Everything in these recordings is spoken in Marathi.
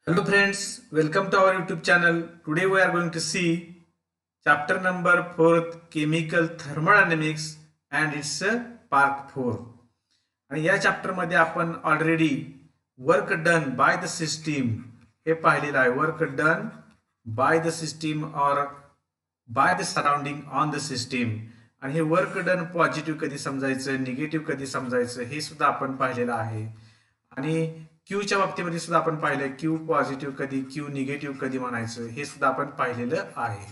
Hello friends, welcome to our YouTube channel. Today we are going to see chapter number 4 chemical thermodynamics and its part 4. आणि या चॅप्टर मध्ये आपण already work done by the system हे पाहिलेलं आहे. Work done by the system और by the surrounding on the system. आणि हे वर्क डन पॉझिटिव्ह कधी समजायचं, निगेटिव्ह कधी समजायचं हे सुद्धा आपण पाहिलेलं आहे. आणि क्यूच्या बाबतीमध्ये सुद्धा आपण पाहिलं क्यू पॉझिटिव्ह कधी, क्यू निगेटिव्ह कधी म्हणायचं हे सुद्धा आपण पाहिलेलं आहे.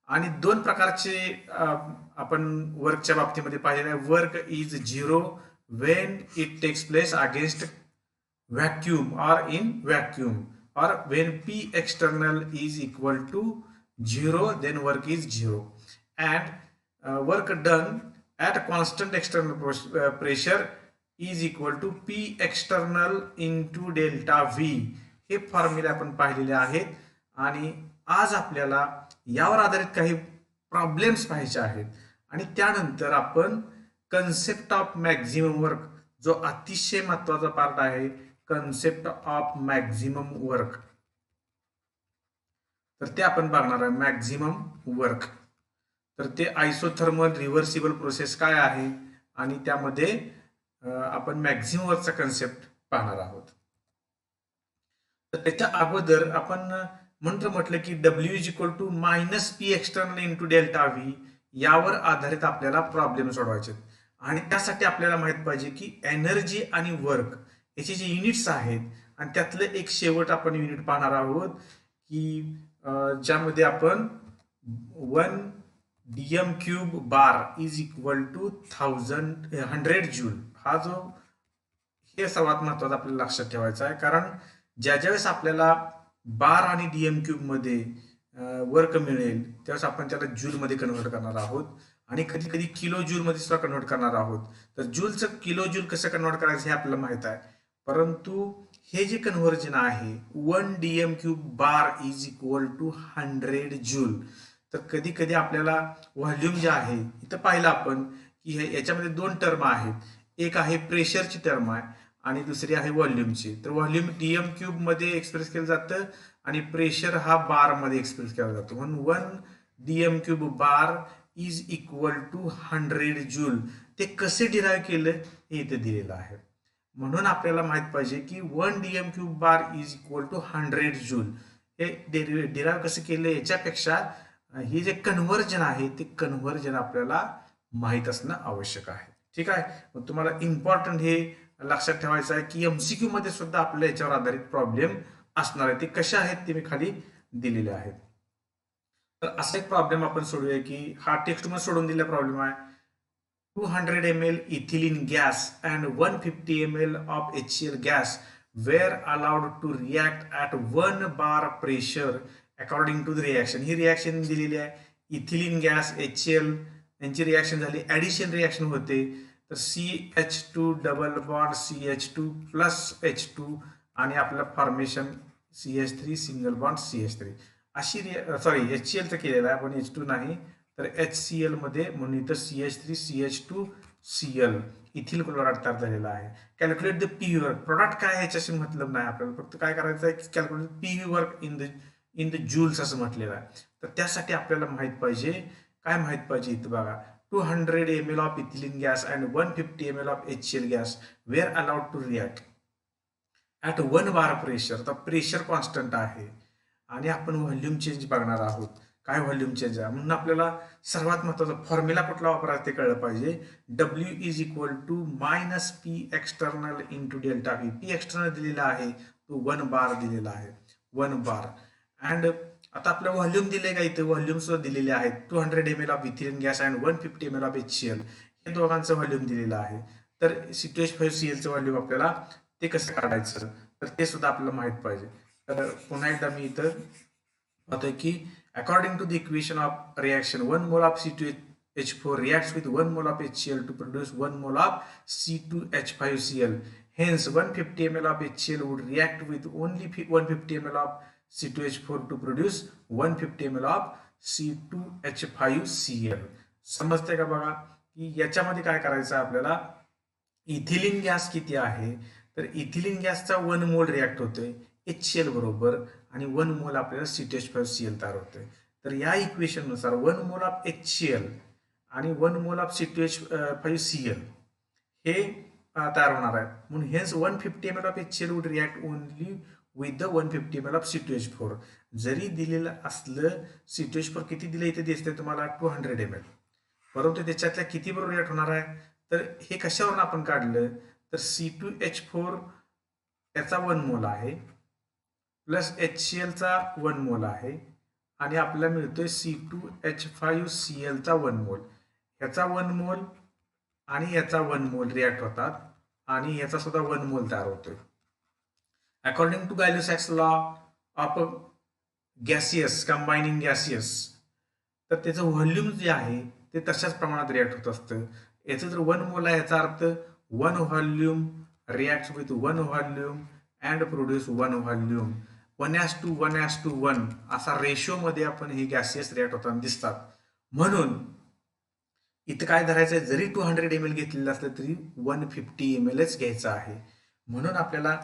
आणि दोन प्रकारचे आपण वर्कच्या बाबतीमध्ये पाहिलेलं आहे. Work is zero when it takes place against vacuum or in vacuum, or when P external is equal to zero then work is zero. And work done at constant external pressure is equal to P external into delta V. हे फॉर्म्युला आपण पाहिलेले आहेत. आणि आज आपल्याला यावर आधारित काही प्रॉब्लेम्स पाहायचे आहेत. आणि त्यानंतर आपण कन्सेप्ट ऑफ मॅक्झिमम वर्क, जो अतिशय महत्वाचा पार्ट आहे, कन्सेप्ट ऑफ मॅक्झिमम वर्क, तर ते आपण बघणार आहे. मॅक्झिमम वर्क तर ते आयसोथर्मल रिव्हर्सिबल प्रोसेस काय आहे आणि त्यामध्ये आपण मॅक्झिमम वर्कचा कन्सेप्ट पाहणार आहोत. तर त्याच्या अगोदर आपण म्हटलं की W is equal to minus P external into delta V, यावर आधारित आपल्याला प्रॉब्लेम सोडवायचे. आणि त्यासाठी आपल्याला माहित पाहिजे की एनर्जी आणि वर्क याचे जे युनिट्स आहेत आणि त्यातलं एक शेवट आपण युनिट पाहणार आहोत की ज्यामध्ये आपण 1 dm cube bar is equal to 100 joule. हा जो हे सर्वात महत्वाचा आपल्याला लक्षात ठेवायचा आहे. कारण ज्यावेळेस आपल्याला बार आणि डीएम क्यूब मध्ये वर्क मिळेल त्यावेळेस आपण त्याला जूल मध्ये कन्व्हर्ट करणार आहोत आणि कधी कधी किलो जूल मध्ये सुद्धा कन्व्हर्ट करणार आहोत. तर जूलचं किलो जूल कसं कन्व्हर्ट करायचं हे आपल्याला माहित आहे. परंतु हे जे कन्व्हर्जन आहे 1 dm cube bar is equal to 100 joule, तर कधी कधी आपल्याला व्हॉल्यूम जे आहे इथं पाहिलं आपण की याच्यामध्ये दोन टर्म आहेत. एक आहे प्रेशरची टर्म आहे आणि दुसरी आहे व्हॉल्यूमची. तर व्हॉल्यूम डीएम क्यूब मध्ये एक्सप्रेस केलं जातं आणि प्रेशर हा बार मध्ये एक्सप्रेस केला जातो. म्हणून 1 dm cube bar is equal to 100 joule. ते कसे डिराईव्ह केलं हे इथे दिलेलं आहे. म्हणून आपल्याला माहित पाहिजे की 1 dm cube bar is equal to 100 joule. हे डिराईव्ह कसं केलं याच्यापेक्षा हे जे कन्व्हर्जन आहे ते कन्व्हर्जन आपल्याला माहित असणं आवश्यक आहे. ठीक आहे. मग तुम्हाला इम्पॉर्टंट हे लक्षात ठेवायचं आहे की एमसीक्यू मध्ये सुद्धा आपल्या याच्यावर आधारित प्रॉब्लेम असणार आहे. ते कशा आहेत ते मी खाली दिलेले आहेत. तर असा एक प्रॉब्लेम आपण सोडूया की हा टेक्स्ट मध्ये सोडून दिलेला प्रॉब्लेम आहे. 200 ml ethylene gas and 150 ml of HCl gas were allowed to react at 1 bar pressure according to the reaction. He reaction दिलेली आहे. इथिलीन गॅस HCl यांची रिॲक्शन झाली, ऍडिशन रिॲक्शन होते. तर CH2 double bond CH2 plus H2 आणि आपलं formation CH3 single bond CH3 अशी सॉरी HCl चं केलेलं आहे पण H2 नाही. तर HCl मध्ये म्हणून इथं CH3 CH2 Cl ethyl chloride तयार झालेला आहे. Calculate the PV work. Product काय ह्याच्याशी मतलब नाही आपल्याला, फक्त काय करायचं आहे की calculate PV work in the joules असं म्हटलेलं आहे. तर त्यासाठी आपल्याला माहित पाहिजे, काय माहित पाहिजे इथं बघा, 200 ml of ethylene gas and 150 ml of HCl gas were allowed to react at 1 bar pressure. तर प्रेशर कॉन्स्टंट आहे आणि आपण व्हॉल्यूम चेंज बघणार आहोत. काय व्हॉल्यूम चेंज आहे म्हणून आपल्याला सर्वात महत्वाचा फॉर्म्युला कुठला वापरायचा ते कळलं पाहिजे. W is equal to minus P external into delta V. P external दिलेला आहे तो 1 बार दिलेला आहे, 1 बार. अँड आता आपलं व्हॉल्यूम दिले का इथे, व्हॉल्यूम सुद्धा दिलेले आहेत. 200 ml of ethylene gas and 150 ml of HCl हे दोघांचं व्हॉल्यूम दिलेलं आहे. तर C2H5Cl चं व्हॉल्यूम आपल्याला ते कसं काढायचं तर ते सुद्धा आपल्याला माहित पाहिजे. तर पुन्हा एकदा मी इथं पाहतोय की according to the equation of reaction 1 mole of C2H4 reacts with 1 mole of HCl to produce 1 mole of C2H5Cl. Hence 150 ml of HCl would react with only 150 ml of C2H4 to produce 150 ml of C2H5Cl. समजते का बघा की याच्यामध्ये काय करायचं आपल्याला, इथिलीन गॅस किती आहे तर इथिलीन गॅसचा 1 मोल रिॲक्ट होतोय, HCl बरोबर आणि 1 मोल आपल्याला C2H5Cl तयार होते. तर या इक्वेशननुसार 1 मोल ऑफ HCl आणि 1 मोल ऑफ C2H5Cl हे तयार होणार आहे. म्हणून हेच 150 ml of HCl would react only with the 150 ml of C2H4. जरी दिलेलं असलं C2H4 किती दिलं इथे दिसतंय तुम्हाला 200 ml, परंतु त्याच्यातल्या किती बरोबर रिॲक्ट होणार आहे, तर हे कशावरून आपण काढलं तर C2H4 याचा 1 मोल आहे प्लस HCl चा 1 मोल आहे आणि आपल्याला मिळतोय C2H5Cl चा 1 मोल. ह्याचा 1 मोल आणि याचा 1 मोल रिॲक्ट होतात आणि याचा सुद्धा 1 मोल तयार होतोय. According to Gay Lussac's law of gaseous combining gaseous, तर त्याचं व्हॉल्यूम जे आहे ते तशाच प्रमाणात रिॲक्ट होत असतं. याचं जर 1 मोल आहे याचा अर्थ 1 volume react with 1 volume and produce 1 volume. 1:1:1 असा रेशोमध्ये आपण हे गॅसियस रिॲक्ट होताना दिसतात. म्हणून इथं काय धरायचं आहे, जरी 200 ml घेतलेलं असलं तरी 150 mlच घ्यायचं आहे. म्हणून आपल्याला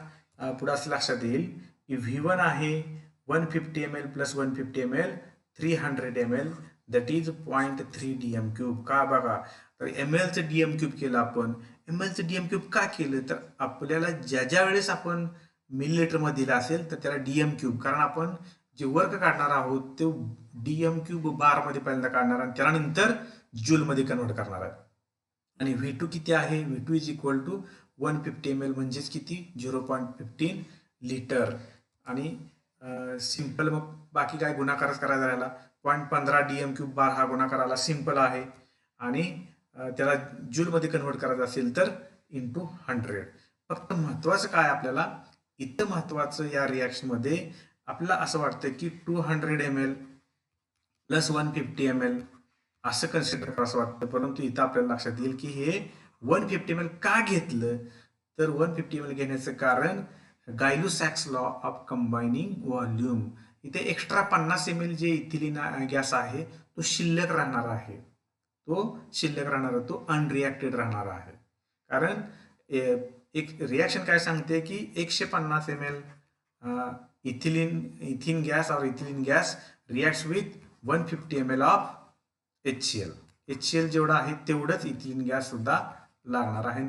पुढे असं लक्षात येईल की V1 आहे 150 ml plus 150 ml 300 ml that is 0.3 DM3. का बघा, तर mlचं DM3 केलं आपण. mlचं DM3 का केलं, तर आपल्याला ज्या वेळेस आपण मिलीलीटरमध्ये दिला असेल तर त्याला DM3, कारण आपण जे वर्क काढणार आहोत ते DM3 बारमध्ये पहिल्यांदा काढणार आणि त्यानंतर जूलमध्ये कन्वर्ट करणार आहे. आणि V2 किती आहे, V2 is equal to 150 ml म्हणजेच किती 0.15 लिटर. आणि सिंपल मग बाकी काय गुणाकारच करायचा राहिला. 0.15 DM3 बार हा गुणाकार आला, सिंपल आहे. आणि त्याला जूलमध्ये कन्वर्ट करायचं असेल तर इंटू 100. फक्त महत्वाचं काय आपल्याला इथं महत्वाचं या रिॲक्शनमध्ये आपल्याला असं वाटतं की 200 ml प्लस 150 ml असं कन्सिडर करावं वाटतं. परंतु इथं आपल्याला लक्षात येईल की हे 150 ml का घेतलं, तर 150 ml घेण्याचं कारण गायलो-सॅक्स लॉ ऑफ कंबायनिंग व्हॉल्यूम. इथे एक्स्ट्रा 50 ml जे इथिलीन गॅस आहे तो शिल्लक राहणार आहे, तो अनरिॲक्टेड राहणार आहे. कारण एक रिॲक्शन काय सांगते की 150 ml इथिलीन गॅस और ethylene gas reacts with 150 ml of HCl. HCl जेवढा आहे तेवढंच इथिलीन गॅस सुद्धा लागणार आहे.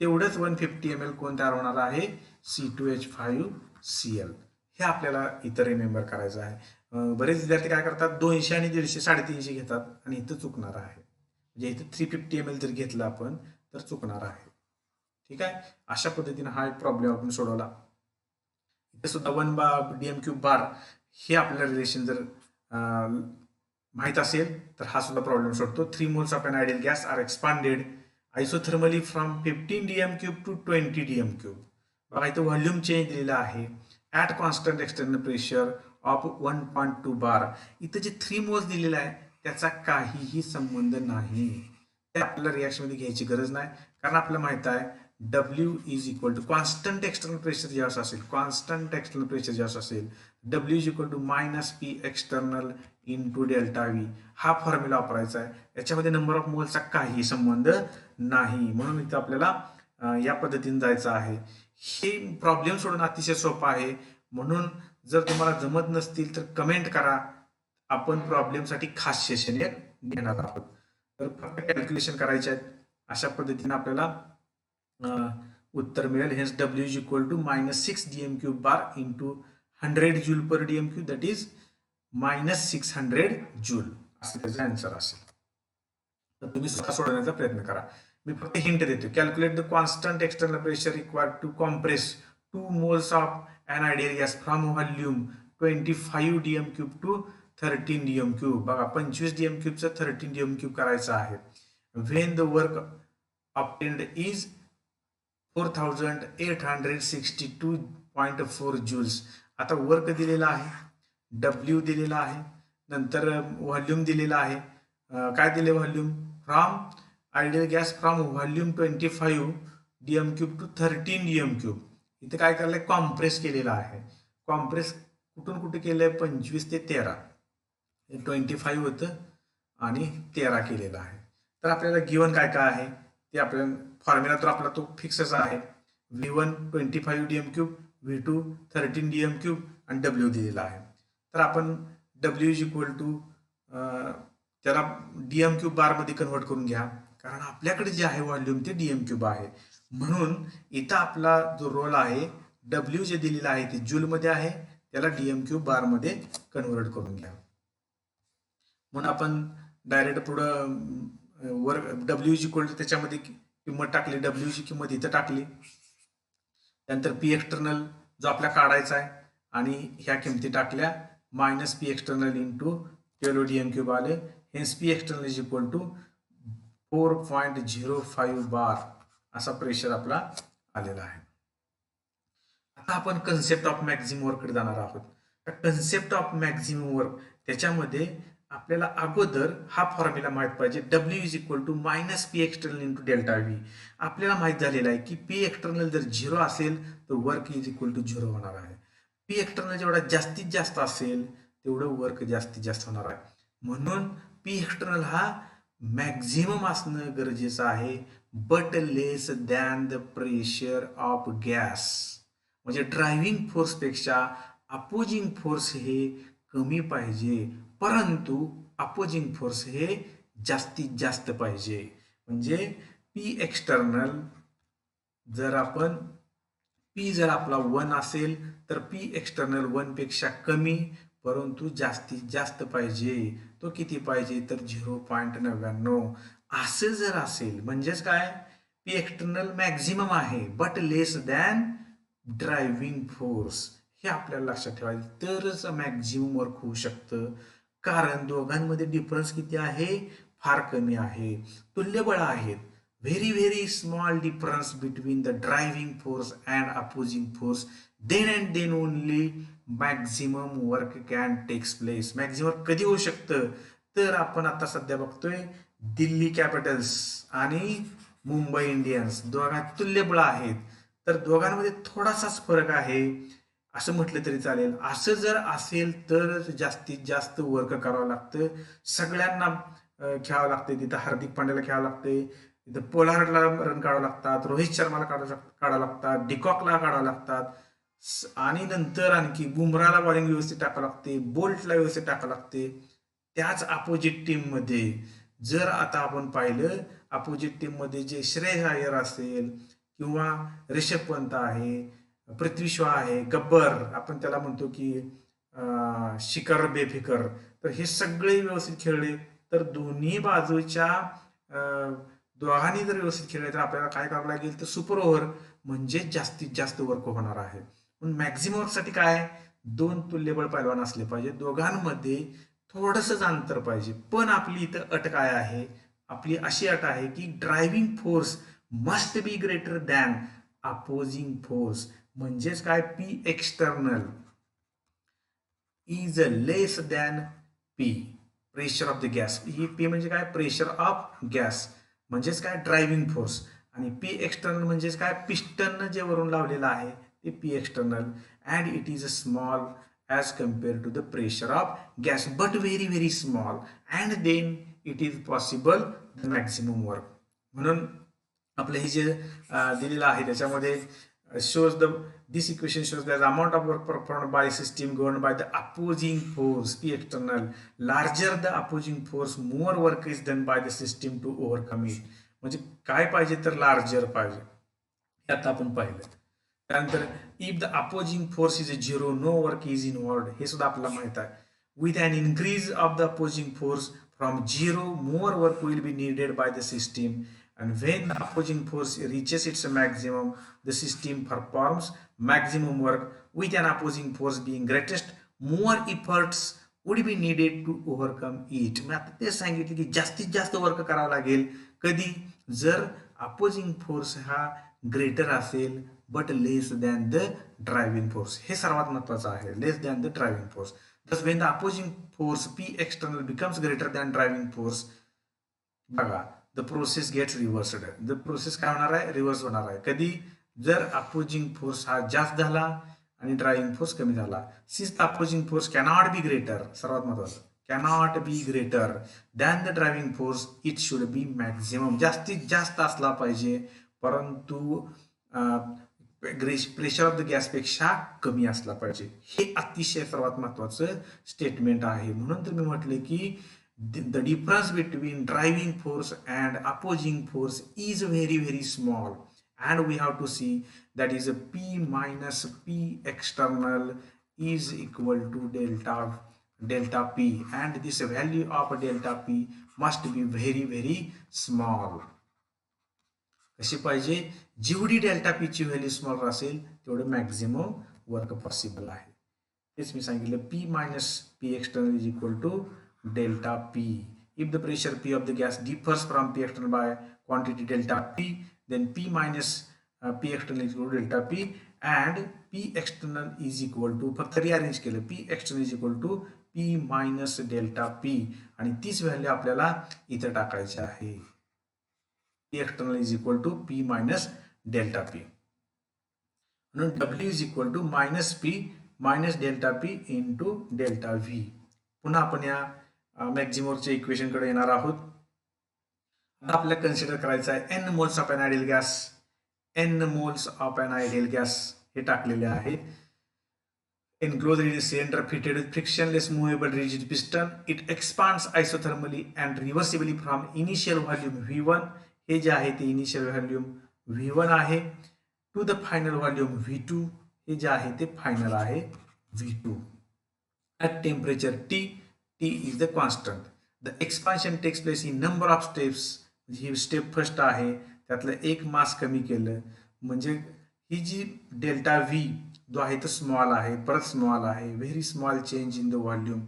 तेवढंच 150 ml कोण तयार होणार आहे, C2H5Cl. हे आपल्याला इथं रिमेंबर करायचं आहे. बरेच विद्यार्थी काय करतात 200 आणि 150 350 घेतात आणि इथं चुकणार आहे. म्हणजे इथं 350 ml जर घेतलं आपण तर चुकणार आहे. ठीक आहे, अशा पद्धतीने हा एक प्रॉब्लेम आपण सोडवला. इथे सुद्धा 1 DM3 बार हे आपल्याला रिलेशन जर माहित असेल तर हा सुद्धा प्रॉब्लेम सोडतो. 3 moles of an ideal gas are expanded isothermally from 15 DM3 to 20 DM3. बघा इथं व्हॉल्यूम चेंज दिलेला आहे at constant external pressure of 1.2 bar. इथं जे 3 moles दिलेलं आहे त्याचा काहीही संबंध नाही. ते आपल्याला रिॲक्शनमध्ये घ्यायची गरज नाही, कारण आपल्याला माहित आहे W is equal to constant external pressure ज्यावेळेस असेल, W is equal to minus P external into delta V. हा फॉर्म्युला वापरायचा आहे. याच्यामध्ये नंबर ऑफ मोलचा काही संबंध नाही. म्हणून इथं आपल्याला या पद्धतीने जायचं आहे. हे प्रॉब्लेम सोडून अतिशय सोपं आहे. म्हणून जर तुम्हाला जमत नसतील तर कमेंट करा, आपण प्रॉब्लेमसाठी खास सेशन घेणार आहोत. तर फक्त कॅल्क्युलेशन करायचे आहेत. अशा पद्धतीने आपल्याला उत्तर मिळेल. Hence W is equal to -6 DM3 bar into 100 joule per DM3 that is -600 joule असं त्याचा आन्सर असेल. तर तुम्ही स्वतः सोडवण्याचा प्रयत्न करा. मी फक्त हिंट देतो. Calculate the constant external pressure required to compress 2 moles of an ideal gas from volume 25 DM3 to 13 DM3. बघा 25 DM3 चं 13 DM3 करायचं आहे. When the work obtained is 4862.4 joules. आता वर्क दिलेला आहे, W दिलेला आहे, नंतर व्हॉल्यूम दिलेला आहे. काय दिले volume, from ideal gas from volume 25 DM3 to 13 DM3. इथे काय केलंय, कॉम्प्रेस केलेला आहे. कॉम्प्रेस कुठून कुठे केलंय, 25 ते 13. 25 होतं आणि 13 केलेला आहे. तर आपल्याला गिवन काय काय आहे ते आपल्याला फॉर्म्युला तर आपला तो फिक्सच आहे. V1 25 DM3, V2 13 DM cube आणि W दिलेला आहे. तर आपण W इज इक्वल टू त्याला DM क्यूब बारमध्ये कन्वर्ट करून घ्या, कारण आपल्याकडे जे आहे व्हॉल्यूम ते DM क्यूब आहे. म्हणून इथं आपला जो रोल आहे W जे दिलेला आहे ते जूलमध्ये आहे, त्याला DM क्यूब बारमध्ये कन्वर्ट करून घ्या. म्हणून आपण डायरेक्ट पुढं वर W इज इक्वल टू त्याच्यामध्ये किंमत टाकली, W ची किंमत इथं टाकली. त्यानंतर P एक्सटर्नल जो आपला काढायचा आहे आणि ह्या किमती टाकल्या, minus P external into 12 DM cube आले. Hence P external is equal to 4.05 bar असा प्रेशर आपला आलेला आहे. आता आपण कन्सेप्ट ऑफ मॅक्झिमम वर्ककडे जाणार आहोत. कन्सेप्ट ऑफ मॅक्झिमम वर्क त्याच्यामध्ये आपल्याला अगोदर हा फॉर्म्युला माहित पाहिजे, W is equal to minus P external into delta V. आपल्याला माहित झालेला आहे की P एक्सटर्नल जर 0 असेल तर वर्क इज इक्वल टू 0 होणार आहे. P एक्सटर्नल जेवढा जास्तीत जास्त असेल तेवढं वर्क जास्तीत जास्त होणार आहे. म्हणून P एक्सटर्नल हा मॅक्झिमम असणं गरजेचं आहे, but less than the pressure of gas. म्हणजे ड्रायव्हिंग फोर्सपेक्षा अपोजिंग फोर्स हे कमी पाहिजे, परंतु अपोजिंग फोर्स हे जास्तीत जास्त पाहिजे. म्हणजे P एक्सटर्नल जर आपला 1 असेल तर P एक्सटर्नल 1 पेक्षा कमी परंतु जास्तीत जास्त पाहिजे. तो किती पाहिजे तर 0.99 असं जर असेल म्हणजेच काय, P एक्सटर्नल मॅक्झिमम आहे but less than driving force. हे आपल्याला लक्षात ठेवायचं, तरच मॅक्झिमम वर्क होऊ शकतं. कारण दोघांमध्ये डिफरन्स किती आहे, फार कमी आहे, तुल्यबळ आहेत. Very very small difference between the driving force and opposing force, then and then only maximum work can takes place. Maximum कधी होऊ शकतं तर आपण आता सध्या बघतोय दिल्ली कॅपिटल्स आणि मुंबई इंडियन्स दोघांत तुल्यबळ आहेत, तर दोघांमध्ये थोडासाच फरक आहे असं म्हटलं तरी चालेल. असं जर असेल तर जास्तीत जास्त वर्क करावं लागतं, सगळ्यांना खेळावं लागते. तिथं हार्दिक पांड्याला खेळावं लागते, तिथं पोलार्डला रन काढावं लागतात, रोहित शर्माला काढावं लागतात, डिकॉकला काढावं लागतात, आणि नंतर आणखी बुमराला बॉलिंग व्यवस्थित टाकावं लागते, बोल्टला व्यवस्थित टाकावं लागते. त्याच अपोजिट टीममध्ये जर आता आपण पाहिलं, अपोजिट टीममध्ये जे श्रेयस अय्यर असेल किंवा रिषभ पंत आहे, पृथ्वी शॉ आहे, गब्बर आपण त्याला म्हणतो की शिखर बेफिकर, तर हे सगळे व्यवस्थित खेळले तर दोन्ही बाजूच्या दोघांनी जर व्यवस्थित खेळले तर आपल्याला काय करावं लागेल तर सुपर ओव्हर म्हणजे जास्तीत जास्त वर्क होणार आहे. पण मॅक्झिमम वर्कसाठी काय, 2 तुल्यबळ पैलवान असले पाहिजे, दोघांमध्ये थोडंसंच अंतर पाहिजे. पण आपली इथं अट काय आहे, आपली अशी अट आहे की driving force must be greater than opposing force. म्हणजेच काय, P external is less than P pressure of the gas. He P म्हणजे काय, प्रेशर ऑफ गॅस म्हणजेच काय ड्रायव्हिंग फोर्स, आणि P एक्सटर्नल म्हणजेच काय, पिस्टन जे वरून लावलेलं आहे ते P external, and it is a small as compared to the pressure of gas, but very very small, and then it is possible the maximum work. म्हणून आपलं हे जे दिलेलं आहे त्याच्यामध्ये shows this equation shows that the amount of work performed by system governed by the opposing force P external, larger the opposing force more work is done by the system to overcome it. म्हणजे काय पाहिजे तर लार्जर पाहिजे, हे आता आपण पाहिलं. त्यानंतर if the opposing force is 0 no work is involved, हे सुद्धा आपल्याला माहित आहे. With an increase of the opposing force from 0 more work will be needed by the system, and when the opposing force reaches its maximum the system performs maximum work. With an opposing force being greatest, more efforts would be needed to overcome it. मी आता तेच सांगितलं की जास्तीत जास्त वर्क करावं लागेल कधी, जर अपोजिंग फोर्स हा ग्रेटर असेल but less than the driving force. हे सर्वात महत्वाचं आहे, less than the driving force. Thus when the opposing force P external becomes greater than driving force, बघा, the process gets reversed. The process काय होणार आहे, रिव्हर्स होणार आहे. कधी, जर अपोजिंग फोर्स हा जास्त झाला आणि ड्रायव्हिंग फोर्स कमी झाला. Since the opposing force cannot be greater, सर्वात महत्वाचं, cannot be greater than the driving force, it should be maximum, जास्तीत जास्त असला पाहिजे, परंतु प्रेशर ऑफ द गॅसपेक्षा कमी असला पाहिजे. हे अतिशय सर्वात महत्वाचं स्टेटमेंट आहे. म्हणून तर मी म्हटलं की the difference between driving force and opposing force is very very small and we have to see that is a P minus P external is equal to delta P, and this value of delta P must be very very small. कशी पाहिजे? जेवढी डेल्टा पी ची व्हॅल्यू स्मॉलर असेल तेवढं मॅक्झिमम वर्क पॉसिबल आहे. तेच मी सांगितलं P minus P external is equal to delta P. If the pressure P of the gas differs from P external by quantity delta P, then P minus P external is equal to delta P, and P external is equal to, फक्त रिअरेंज केलं, P external is equal to P minus delta P, आणि तीच व्हॅल्यू आपल्याला इथे टाकायची आहे. P external is equal to P minus delta P. म्हणून W is equal to minus P minus delta P into delta V. पुन्हा आपण या मॅक्झिममच्या इक्वेशन कडे येणार आहोत. आपल्याला कन्सिडर करायचं आहे n moles of an ideal gas. n moles of an ideal gas हे टाकलेले आहे. Enclosed in a cylinder fitted with frictionless movable rigid piston, it expands isothermally and reversibly from initial volume V1, हे जे आहे ते इनिशियल व्हॉल्यूम V1 आहे, to the final volume V2, हे जे आहे ते फायनल आहे V2. At temperature T is the constant. The expansion takes place in number of steps. He step first आहे, त्यातलं एक मास कमी केलं म्हणजे ही जी डेल्टा V जो आहे तो स्मॉल आहे, परत स्मॉल आहे, very small change in the volume.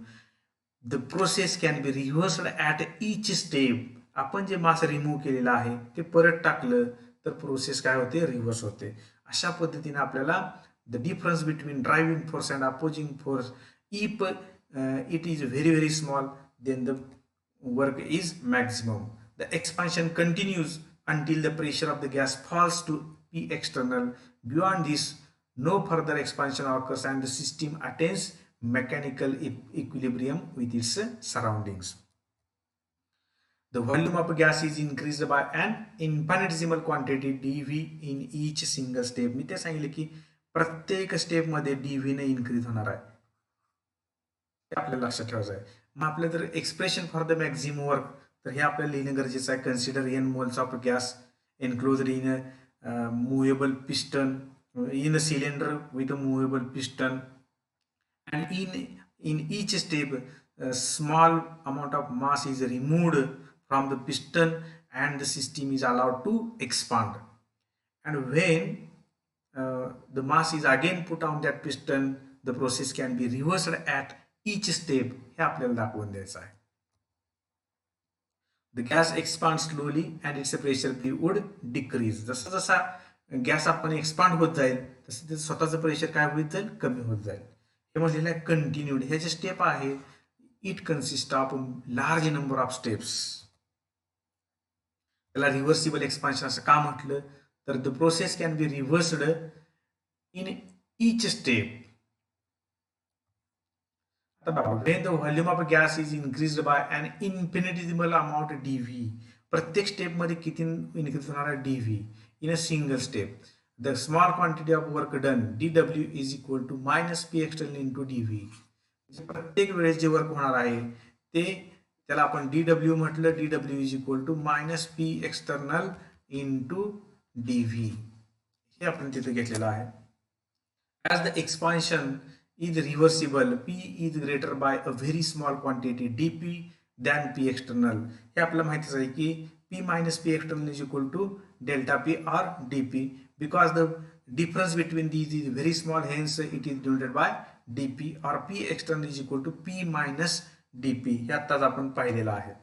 The process can be रिव्हर्स्ड at each step. आपण जे मास रिमूव्ह केलेला आहे ते परत टाकलं तर प्रोसेस काय होते? रिव्हर्स होते. अशा पद्धतीने आपल्याला the difference between driving force and opposing force, if it is very very small, then the work is maximum. The expansion continues until the pressure of the gas falls to P external. Beyond this, no further expansion occurs and the system attains mechanical equilibrium with its surroundings. The volume of gas is increased by an infinitesimal quantity dV in each single step. मी ते सांगितले की प्रत्येक स्टेप मध्ये dV ने इन्क्रीज होणार आहे. हे आपल्याला लक्षात ठेवायचं आहे. मग आपलं जर expression for the maximum work, तर हे आपल्याला लिहिणं गरजेचं आहे. Consider n moles of gas enclosed in a movable piston, in a cylinder with a movable piston, and in each step a small amount of mass is removed from the piston and the system is allowed to expand. And when the mass is again put on that piston, the process can be reversed at each step. हे आपल्याला दाखवून द्यायचं आहे. The gas expands slowly and its pressure P would decrease. जसा जसा गॅस आपण एक्सपांड होत जाईल तसं ते स्वतःचं प्रेशर काय होत जाईल? कमी होत जाईल. हे म्हणलेलं आहे कंटिन्यूड. हे जे स्टेप आहे it consist of large number of steps. त्याला रिव्हर्सिबल एक्सपान्शन असं का म्हटलं? तर the process can be रिव्हर्स्ड in each step. When the volume of gas is increased by an infinitesimal amount dV, प्रत्येक स्टेप मध्ये किती इन्क्रीज होणार आहे? dV in a single step. The small quantity of work done dW is equal to minus P external into dV. प्रत्येक वेळेस जे वर्क होणार आहे ते त्याला आपण dW म्हटलं. dW is equal to minus P external into dV. हे आपण तिथे घेतलेलं आहे. As the expansion is reversible, P is greater by a very small quantity dP than P external. हे आपल्याला माहितीच आहे की P minus P external is equal to delta P or dP, because the difference between these is very small, hence it is denoted by dP, or P external is equal to P minus dP. हे आत्ताच आपण पाहिलेलं आहे.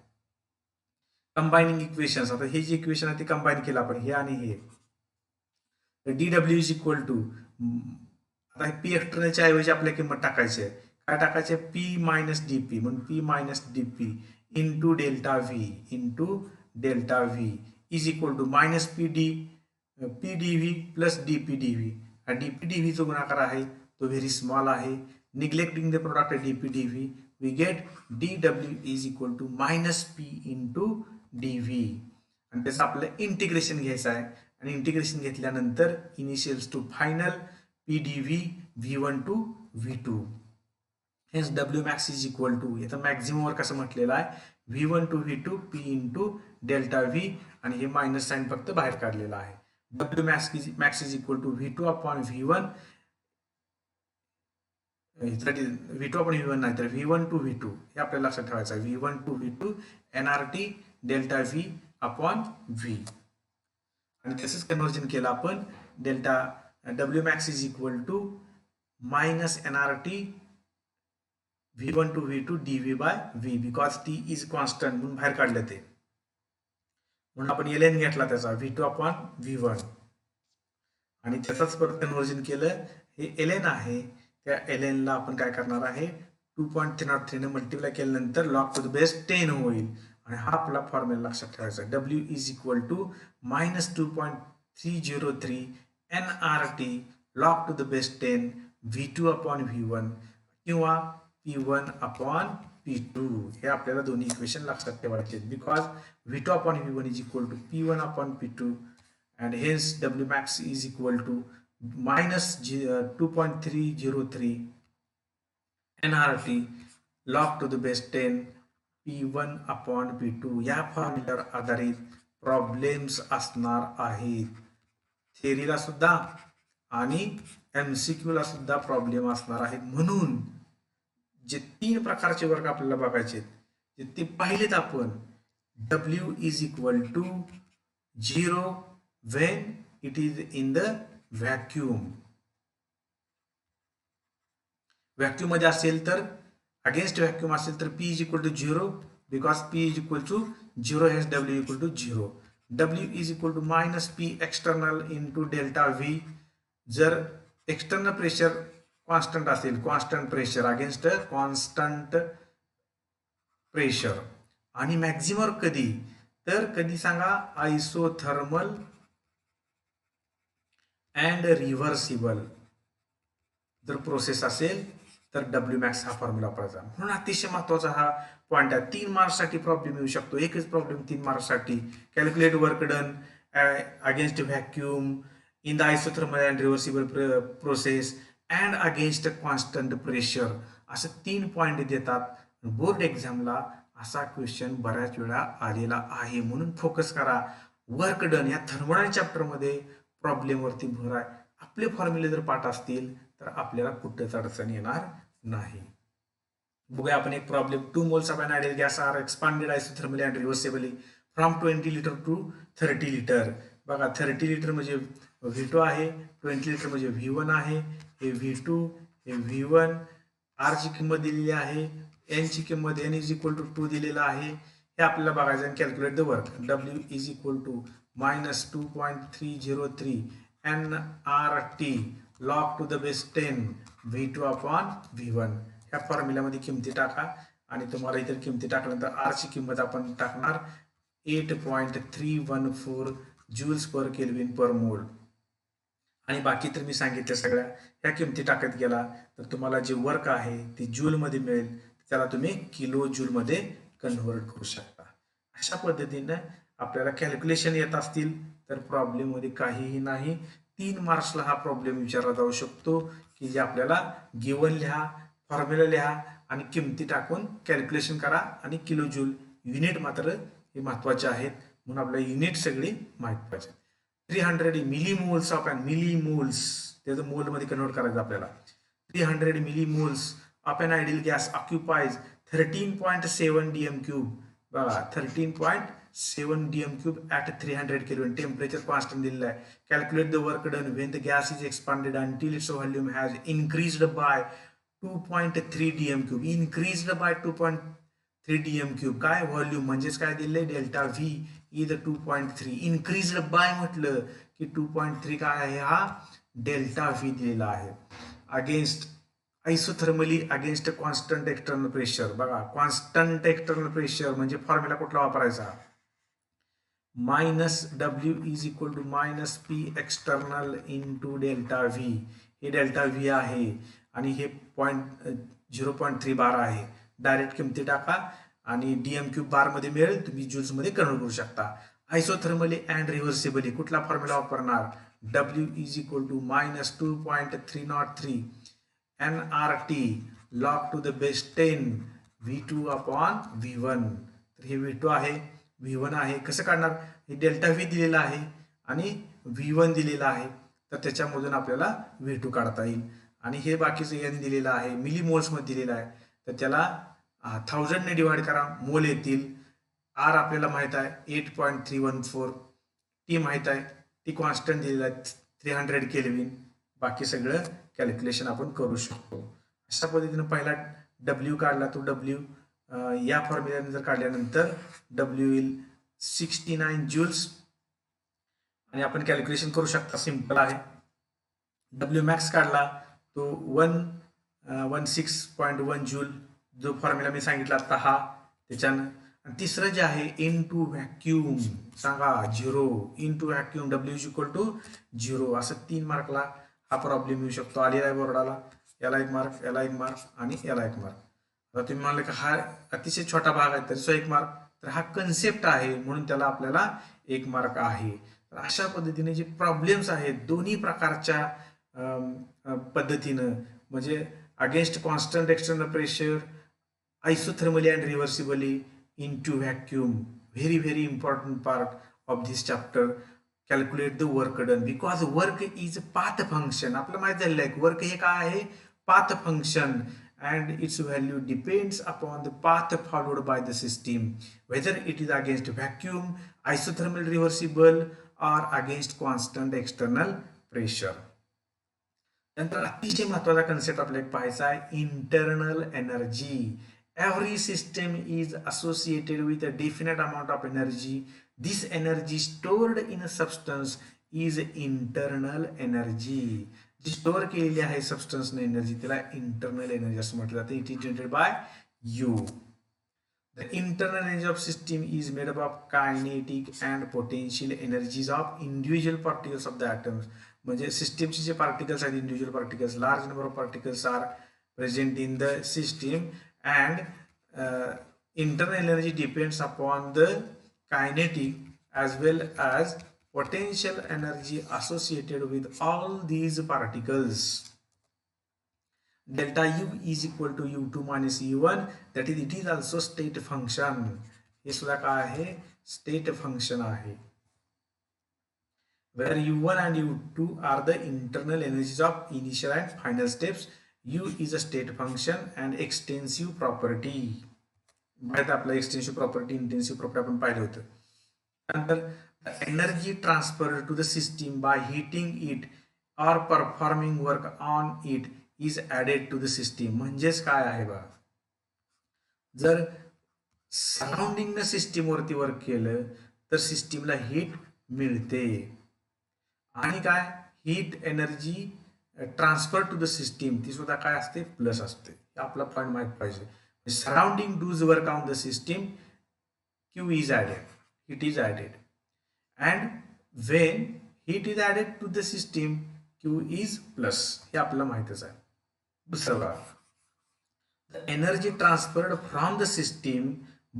कंबाइनिंग इक्वेशन्स, आता हे जे इक्वेशन आहे ते कंबाईन केलं आपण, हे आणि हे. dW is equal to, आता P एक्सटर्नलच्या ऐवजी आपल्याला किंमत टाकायची आहे. काय टाकायचे? P minus dP. म्हणून P minus dP into delta V is equal to minus P d V plus dP d V. हा डीपी डी व्ही जो गुणाकार आहे तो व्हेरी स्मॉल आहे. Neglecting the product dP d V, we get dW is equal to minus P into d V. आणि त्याचं आपलं इंटिग्रेशन घ्यायचं आहे. आणि इंटिग्रेशन घेतल्यानंतर initials to final PdV V1 to V2. Hence W max is equal to इथं मॅक्झिममवर कसं म्हटलेलं आहे V1 to V2 P into delta V आणि हे मायनस साईन फक्त बाहेर काढलेलं आहे. W max is equal to V2 upon V1 V2 upon V1 नाही तर V1 to V2 हे आपल्याला लक्षात ठेवायचं आहे. V1 to V2 NRT delta V upon V आणि तसंच कन्वर्जन केलं आपण delta W max is equal to minus NRT V1 to V2 dV by V because T is constant म्हणून बाहेर काढलं ते म्हणून आपण ln घेतला त्याचा V2 अपॉन V1 आणि त्याचाच परत कन्वर्जन केलं हे ln आहे त्या ln ला आपण काय करणार आहे 2.303 ने मल्टिप्लाय केल्यानंतर लॉग टू द बेस 10 होईल आणि हा आपला फॉर्म्युला लक्षात ठेवायचा W is equal to minus 2.303 NRT log to the base 10 V2 upon V1 किंवा P1 अपॉन P2 हे आपल्याला दोन्ही इक्वेशन लक्षात ठेवायचे because V2 upon V1 is equal to P1 upon P2 and hence W max is equal to minus 2.303 NRT log to the base 10 P1 upon P2 या फॉर्म्युल्यावर आधारित प्रॉब्लेम्स असणार आहेत. थेअरीला सुद्धा आणि MCQ ला सुद्धा प्रॉब्लेम असणार आहेत. म्हणून जे 3 प्रकारचे वर्ग आपल्याला बघायचे आहेत ते पाहिलेत आपण W is equal to 0 when it is in the vacuum. Vacuum मध्ये असेल तर अगेन्स्ट व्हॅक्यूम असेल तर P is equal to 0 because P is equal to 0 hence W equal to 0. W is equal to minus P external into delta V. जर एक्सटर्नल प्रेशर कॉन्स्टंट असेल constant pressure against constant pressure आणि मॅक्झिमम कधी तर कधी सांगा आयसोथर्मल अँड रिव्हर्सिबल जर प्रोसेस असेल तर डब्ल्यू मॅक्स हा फॉर्म्युला वापरायचा. म्हणून अतिशय महत्वाचा हा पॉईंट आहे. 3 मार्क्ससाठी प्रॉब्लेम येऊ शकतो. एकच प्रॉब्लेम 3 मार्क्ससाठी calculate work done against vacuum in the isothermal and reversible process and against constant pressure असं 3 पॉईंट देतात. बोर्ड एक्झामला असा क्वेश्चन बऱ्याच वेळा आलेला आहे. म्हणून फोकस करा. वर्क डन या थर्मोडायनामिक चॅप्टरमध्ये प्रॉब्लेमवरती भर आहे. आपले फॉर्म्युले जर पाठ असतील तर आपल्याला कुठेच अडचण येणार नाही. बघूया आपण एक problem. 2 moles of an ideal gas are expanded isothermally and reversibly from 20 liter to 30 liter. बघा 30 लिटर म्हणजे V2 आहे, 20 लिटर म्हणजे V1 आहे. हे V2 हे V1 R ची किंमत दिलेली आहे, N ची किंमत N इज इक्वल टू 2 दिलेला आहे. हे आपल्याला बघायचं आहे. Calculate the work. W is equal to minus 2.303 NRT log to the base 10 V2 upon V1. ह्या फॉर्म्युल्यामध्ये किमती टाका आणि तुम्हाला इतर किमती टाकल्यानंतर R ची किंमत आपण टाकणार 8.314 joules per Kelvin per mole आणि बाकी तर मी सांगितलं सगळ्या ह्या किमती टाकत गेला तर तुम्हाला जे वर्क आहे ते जूल मध्ये मिळेल. त्याला तुम्ही किलो जूल मध्ये कन्व्हर्ट करू शकता. अशा पद्धतीने आपल्याला कॅल्क्युलेशन येत असतील तर प्रॉब्लेम मध्ये काहीही नाही. 3 मार्क्सला हा प्रॉब्लेम विचारला जाऊ शकतो की जे आपल्याला गिवन लिहा, फॉर्म्युला लिहा आणि किमती टाकून कॅल्क्युलेशन करा आणि किलो जूल युनिट मात्र हे महत्वाचे आहेत. म्हणून आपल्याला युनिट सगळी माहित पाहिजे. 300 मिलीमोल्स ऑफ अन मिलीमोल्स त्याचं मोल मध्ये कन्वर्ट करायचं आपल्याला. 300 millimoles of an ideal gas occupies 13.7 dm3. बघा 13.7 dm3 at 300 Kelvin. Temperature constant दिलेलं आहे. Calculate the work done when the gas is expanded until its volume has increased by 2.3 dm3. increased by 2.3 dm3. काय व्हॉल्यूम म्हणजेच काय दिले delta V is 2.3. increased by म्हटलं की 2.3 काय आहे हा डेल्टा V दिलेला आहे. Against isothermally against constant external pressure. बघा कॉन्स्टंट एक्सटर्नल प्रेशर म्हणजे फॉर्म्युला कुठला वापरायचा minus W is equal to minus P external into delta V. हे डेल्टा V आहे आणि हे 0.3 बार आहे. डायरेक्ट किमती टाका आणि DM³ बार मध्ये मिळेल. तुम्ही जूल्स मध्ये कन्वर्ट करू शकता. आयसोथर्मली अँड रिव्हर्सिबली कुठला फॉर्म्युला वापरणार? W is equal to -2.303 nRT log to the base 10 V2 upon V1. तर हे V2 आहे, V1 आहे. कसं काढणार? हे डेल्टा V दिलेला आहे आणि V1 दिलेला आहे, तर त्याच्यामधून आपल्याला V2 काढता येईल. आणि हे बाकीचं N दिलेलं आहे, मिलीमोल्समध्ये दिलेलं आहे, तर त्याला 1000 ने डिवाइड करा, मोल येतील. R आपल्याला माहित आहे 8.314, टी माहित आहे, टी कॉन्स्टंट दिलेला आहे 300 केल्विन. बाकी सगळं कॅल्क्युलेशन आपण करू शकतो. अशा पद्धतीनं पहिला W काढला, तो W या फॉर्म्युल्याने जर काढल्यानंतर W येईल 69 ज्यूल्स आणि आपण कॅल्क्युलेशन करू शकता, सिंपल आहे. W मॅक्स काढला तो 116.1 जूल, जो फॉर्म्युला मी सांगितला आता हा, त्याच्यानं. आणि तिसरं जे आहे इन टू व्हॅक्यूम, सांगा 0 into vacuum, W is equal to 0. असं 3 मार्कला हा प्रॉब्लेम येऊ शकतो. आलेला आहे बोर्डाला, याला 1 मार्क, याला 1 मार्क आणि याला 1 मार्क. आता तुम्ही म्हणले की हा अतिशय छोटा भाग आहे तरी 1 मार्क, तर हा कन्सेप्ट आहे म्हणून त्याला आपल्याला 1 मार्क आहे. तर अशा पद्धतीने जे प्रॉब्लेम्स आहेत दोन्ही प्रकारच्या पद्धतीनं, म्हणजे against constant external pressure, isothermally and reversibly, into vacuum, very important part of this chapter. Calculate the work done, because work is path function. आपल्याला माहित झालेलं आहे वर्क हे काय आहे? path function, and its value depends upon the path followed by the system, whether it is against vacuum, isothermal reversible, or against constant external pressure. नंतर अतिशय महत्वाचा कन्सेप्ट आपल्याला पाहायचा आहे internal energy. Every system is associated with a definite amount of energy. This energy stored in a substance is internal energy. जी स्टोअर केलेली आहे सबस्टन्सने एनर्जी, त्याला इंटरनल एनर्जी असं म्हटलं जातं. It is generated by U. The internal energy of system is made up of kinetic and potential energies of individual particles of the atoms. म्हणजे सिस्टमचे जे पार्टिकल्स आहेत, individual particles, large number of particles are present in the system, and internal energy depends upon the kinetic as well as potential energy associated with all these particles. Delta U is equal to U2 minus U1, that is, it is also state function. हे सुद्धा काय आहे? स्टेट फंक्शन आहे. Where U1 and U2 are the internal energies of initial and final steps. U is a state function and extensive property. माहित आपला एक्सटेन्सिव्ह प्रॉपर्टी, इंटेन्सिव्ह प्रॉपर्टी आपण पाहिलं होतं. नंतर energy transfer to the system by heating it or performing work on it is added to the system. म्हणजेच काय आहे बा, जर सराउंडिंग सिस्टीमवरती वर्क केलं तर सिस्टीमला हीट मिळते. आणि काय, heat energy transfer to the system ती सुद्धा काय असते? प्लस असते. आपला पॉईंट माहित पाहिजे. Surrounding does work on the system, Q is added, heat is added, and when heat is added to the system, Q is plus. हे आपल्याला माहितच आहे. दुसरं बघा, the energy transferred from the system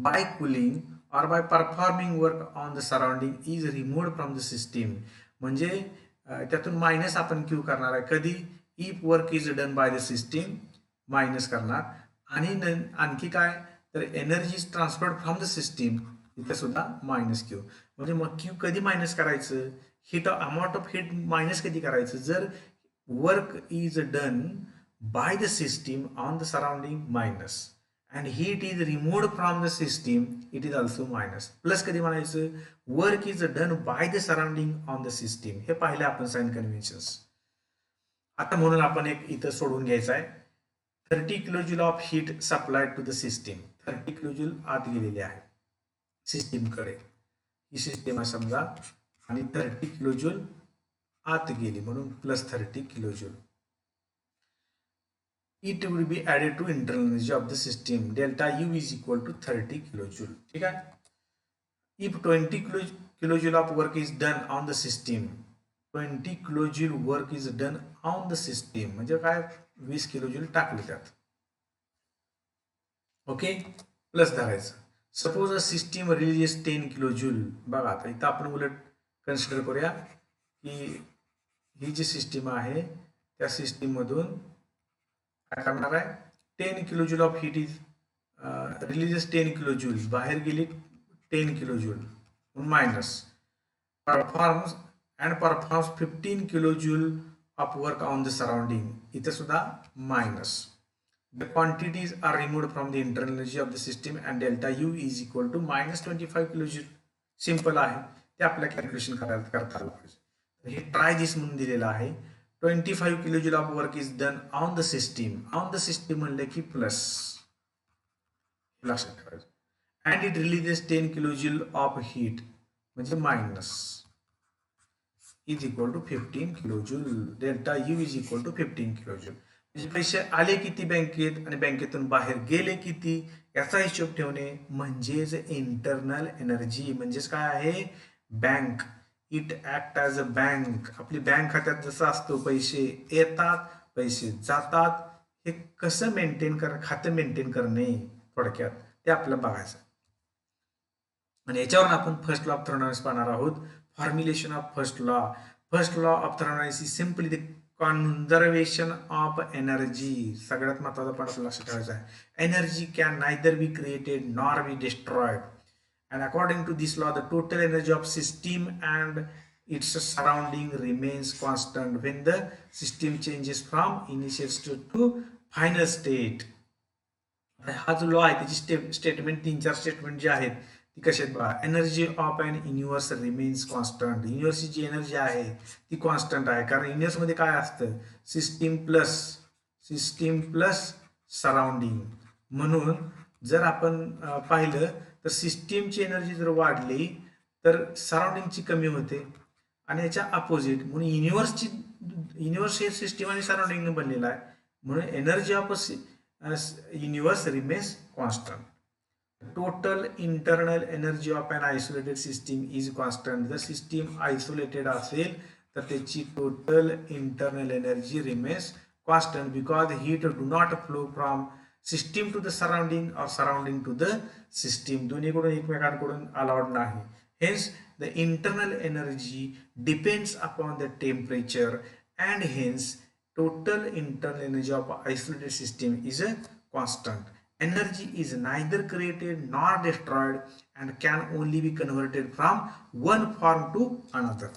by cooling or by performing work on the surrounding is removed from the system. म्हणजे त्यातून मायनस आपण क्यू करणार आहे. कधी? If work is done by the system minus करणार. आणि आणखी काय, तर energy is transferred from the system, इथे सुद्धा मायनस क्यू. म्हणजे मग क्यू कधी मायनस करायचं? Heat, amount of heat minus कधी करायचं? जर work is done by the system on the surrounding minus, and heat is removed from the system, it is also minus. Plus कधी म्हणायचं? Work is done by the surrounding on the system. हे पाहिले आपण साइन कन्व्हेन्शन्स. आता म्हणून आपण एक इथं सोडून घ्यायचं आहे. 30 kilojoule of heat supplied to the system. 30 kilojoule आत गेलेले आहे सिस्टीमकडे. ही सिस्टीम आहे समजा, आणि 30 किलोजूल आत गेली म्हणून plus 30 kilojoule. It will be added to internal energy of the system. Delta U is equal to 30 kilojoule. ठीक है? If 20 kilojoule of work is done on the system, 20 kilojoule work is done on the system. म्हणजे काय? 20 किलोजूल टाकले त्यात. ओके, प्लस धरायचं. सपोज अ सिस्टीम रिलीजेस 10 किलो जूल. बघा आता इथं आपण उलट कन्सिडर करूया की ही जी सिस्टीम आहे त्या सिस्टीममधून काय करणार आहे, 10 kilo joule of heat is releases 10 kilo joule, बाहेर गेली 10 kilo joule minus performs and performs 15 kilo joule of work on the surrounding. इथे सुद्धा minus. The quantities are removed from the internal energy of the system and delta U is equal to minus 25 kilojoule. Simple आहे, ते आपल्या कॅल्क्युलेशन करता आलं पाहिजे. हे ट्राय दिस म्हणून दिलेलं आहे. 25 kilojoule of work is done on the system. On the system म्हणलं की प्लस, लक्षात ठेवायचं. And it releases 10 kilojoule of heat म्हणजे minus is equal to 15 kilojoule. Delta U is equal to 15 kilojoule. म्हणजे पैसे आले किती बँकेत आणि बँकेतून बाहेर गेले किती याचा हिशोब ठेवणे म्हणजेच इंटरनल एनर्जी. म्हणजेच काय आहे, bank. It act as a bank. आपली बँक खात्यात जसं असतो, पैसे येतात पैसे जातात, हे कसं मेंटेन खातं मेंटेन करणे थोडक्यात ते आपल्याला बघायचं. आणि याच्यावर आपण फर्स्ट लॉ ऑफ थर्मोडायनामिक्स पाहणार आहोत. Formulation of first law. First law of thermodynamics is simply the conservation of energy. सगळ्यात महत्वाचा पण आपल्याला लक्षात ठेवायचा आहे. Energy can neither be created nor be destroyed. And according to this law the total energy of system and its surrounding remains constant when the system changes from initial state to final state. हा जो लॉ आहे त्याची स्टेटमेंट 3-4 स्टेटमेंट जे आहेत ती कशी आहेत बघा. Energy of an universe remains constant. युनिव्हर्सची जी एनर्जी आहे ती कॉन्स्टंट आहे, कारण युनिव्हर्समध्ये काय असतं, सिस्टीम प्लस सराउंडिंग. म्हणून जर आपण पाहिलं तर सिस्टीमची एनर्जी जर वाढली तर सराउंडिंगची कमी होते आणि याच्या अपोजिट. म्हणून युनिव्हर्स हे सिस्टीम आणि सराउंडिंगने बनलेला आहे. म्हणून energy of universe remains constant. Total internal energy of an isolated system is constant. जर सिस्टीम आयसोलेटेड असेल तर त्याची total internal energy remains constant because heat do not flow from system to the surrounding or surrounding to the system. दोन्हीकडून एकमेकांकडून अलाउड नाही. Hence the internal energy depends upon the temperature and hence total internal energy of isolated system is a constant. Energy is neither created nor destroyed and can only be converted from one form to another.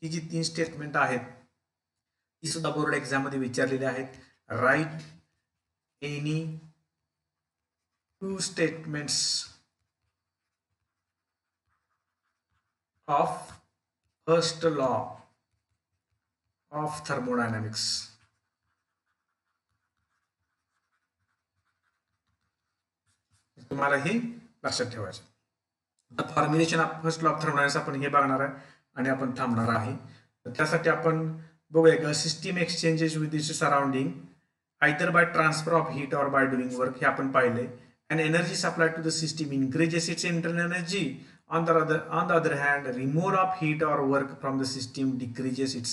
ही जी 3 स्टेटमेंट आहेत ती सुद्धा बोर्ड एक्झाम मध्ये विचारलेली आहेत. Right any 2 statements of first law of thermodynamics. तुम्हाला हे लक्षात ठेवायचं. Formulation of first law of thermodynamics आपण हे बघणार आहे आणि आपण थांबणार आहे. तर त्यासाठी आपण बघूया की system exchanges with its surrounding either by transfer of heat or by doing work. हे आपण पाहिले. And energy supply to the system increases its internal energy. On the other hand, removal of heat or work from the system decreases its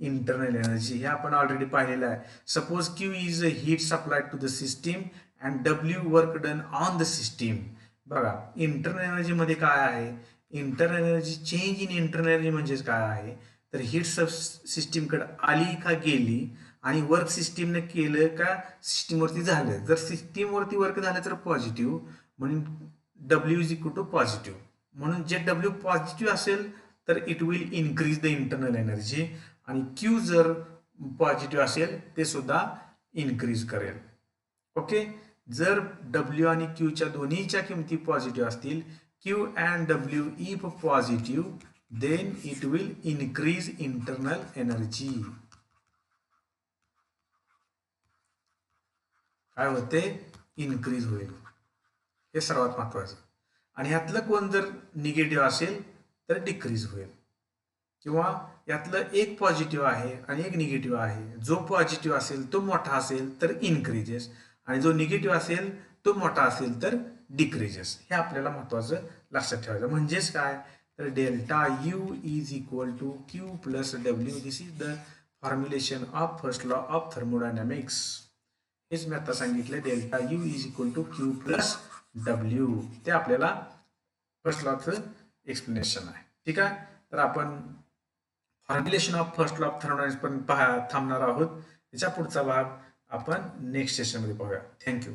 internal energy. हे आपण ऑलरेडी पाहिलेलं आहे. Suppose Q is heat supplied to the system and W work done on the system. बघा इंटरनल एनर्जी मध्ये काय आहे, internal energy change in internal energy म्हणजेच काय आहे तर हीट सिस्टीमकडे आली का गेली आणि वर्क सिस्टीमने केलं का सिस्टीमवरती झालं. जर सिस्टीमवरती वर्क झालं तर पॉझिटिव्ह, म्हणून W is equal to positive. म्हणून जे W पॉझिटिव्ह असेल तर it will increase the internal energy आणि Q जर पॉझिटिव्ह असेल ते सुद्धा इन्क्रीज करेल. ओके. जर W आणि Q च्या दोन्हीच्या किमती पॉझिटिव्ह असतील, Q and W if positive, then it will increase internal energy. काय होते, इन्क्रीज होईल. हे सर्वात महत्वाचं. आणि ह्यातलं कोण जर निगेटिव्ह असेल तर डिक्रीज होईल. किंवा यातलं एक पॉझिटिव्ह आहे आणि एक निगेटिव्ह आहे. जो पॉझिटिव्ह असेल तो मोठा असेल तर इन्क्रीजेस आणि जो निगेटिव्ह असेल तो मोठा असेल तर डिक्रीजेस. हे आपल्याला महत्वाचं लक्षात ठेवायचं. म्हणजेच काय तर delta U is equal to Q plus W. This is the formulation of first law of thermodynamics. हेच मी आता सांगितलं. Delta U is equal to Q plus W ते आपल्याला फर्स्ट लॉचं एक्सप्लेनेशन आहे. ठीक आहे, तर आपण formulation of first law of thermodynamics पण थांबणार आहोत. त्याच्या पुढचा भाग आपण नेक्स्ट सेशनमध्ये पाहूया. थँक्यू.